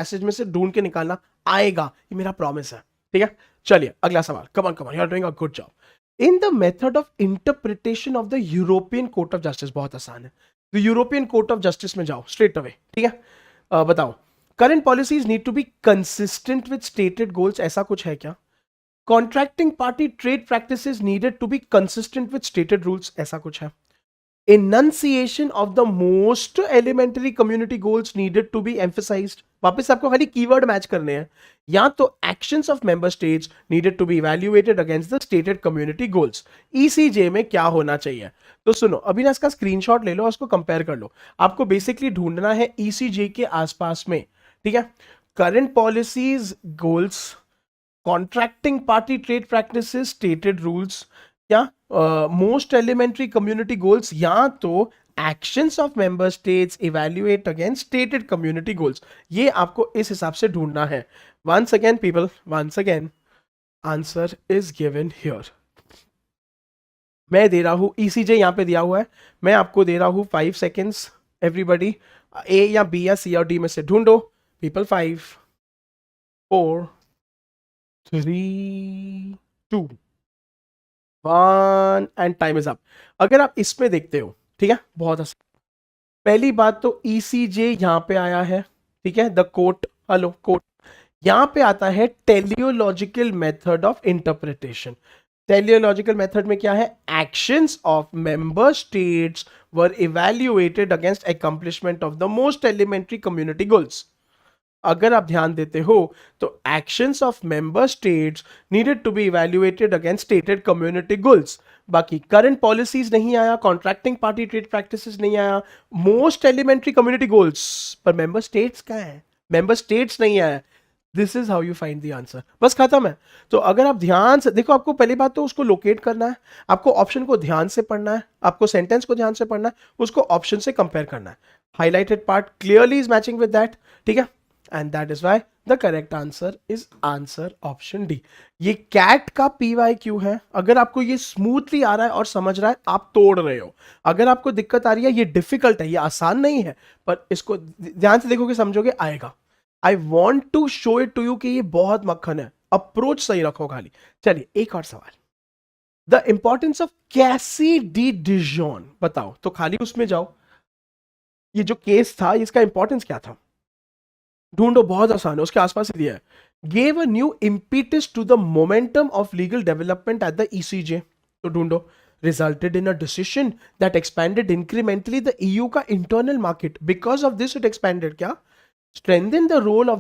Passage में से ढूंढ के निकालना आएगा, ये मेरा प्रॉमिस है। ठीक है, चलिए अगला सवाल। Come on you are doing a good job. In the method of interpretation of the European court of justice, बहुत आसान है, तो यूरोपियन कोर्ट ऑफ जस्टिस में जाओ स्ट्रेट अवे। ठीक है, बताओ current policies need to be consistent with stated goals, ऐसा कुछ है क्या? Contracting party trade practices needed to be consistent with stated rules, ऐसा कुछ है? enunciation of the most elementary community goals needed to be emphasized, वापस आपको खाली कीवर्ड मैच करने हैं, या तो actions of member states needed to be evaluated against the stated community goals, ECJ में क्या होना चाहिए? तो सुनो, अभी ना इसका स्क्रीनशॉट ले लो और उसको कंपेयर कर लो। आपको बेसिकली ढूंढना है ECJ के आसपास में। ठीक है, current policies, goals, contracting party trade practices, stated rules, या मोस्ट एलिमेंट्री कम्युनिटी गोल्स, या तो actions of member states evaluate against stated community goals. ये आपको इस हिसाब से ढूंढना है। Once again people, once again answer is given here. मैं दे रहा हूं, ECJ यहां पे दिया हुआ है, मैं आपको दे रहा हूं 5 सेकेंड्स। एवरीबडी ए या बी या सी और डी में से ढूंढो। People 5 4 3 2 1 and time is up. अगर आप इसमें देखते हो, ठीक है, बहुत आसान। पहली बात तो ECJ यहां पे आया है, ठीक है, द कोर्ट, हेलो कोर्ट। यहां पे आता है teleological method of interpretation. Teleological method में क्या है? Actions of member states were evaluated against accomplishment of the most elementary community goals. अगर आप ध्यान देते हो तो actions of member states needed to be evaluated against stated community goals. बाकी करंट पॉलिसीज नहीं आया, कॉन्ट्रैक्टिंग पार्टी ट्रेड प्रैक्टिसेस नहीं आया, मोस्ट एलिमेंट्री कम्युनिटी गोल्स, पर मेंबर स्टेट्स कहां है? मेंबर स्टेट्स नहीं आया। This is how you find the answer, बस खत्म है। तो अगर आप ध्यान से देखो, आपको पहली बात तो उसको लोकेट करना है, आपको ऑप्शन को ध्यान से पढ़ना है, आपको सेंटेंस को ध्यान से पढ़ना है, उसको ऑप्शन से कंपेयर करना है। Highlighted part clearly is matching with that. ठीक है, and that is why the correct answer is answer option D। ये कैट का PYQ है। अगर आपको ये स्मूथली आ रहा है और समझ रहा है, आप तोड़ रहे हो। अगर आपको दिक्कत आ रही है, ये डिफिकल्ट है, ये आसान नहीं है, पर इसको ध्यान से देखोगे, समझोगे, आएगा। I want to show it to you कि ये बहुत मक्खन है। अप्रोच सही रखो खाली। चलिए एक और सवाल, द इंपॉर्टेंस ऑफ कैसी डी डिजॉन, बताओ। तो खाली उसमें जाओ, ये जो केस था इसका इंपॉर्टेंस क्या था, ढूंढो, बहुत आसान है, उसके आसपास ही दिया है। Gave a new impetus to the momentum of legal development at the ECJ, तो ढूंढो। Resulted in a decision that expanded incrementally the EU का internal market, because of this it expanded, क्या? Strengthen the role of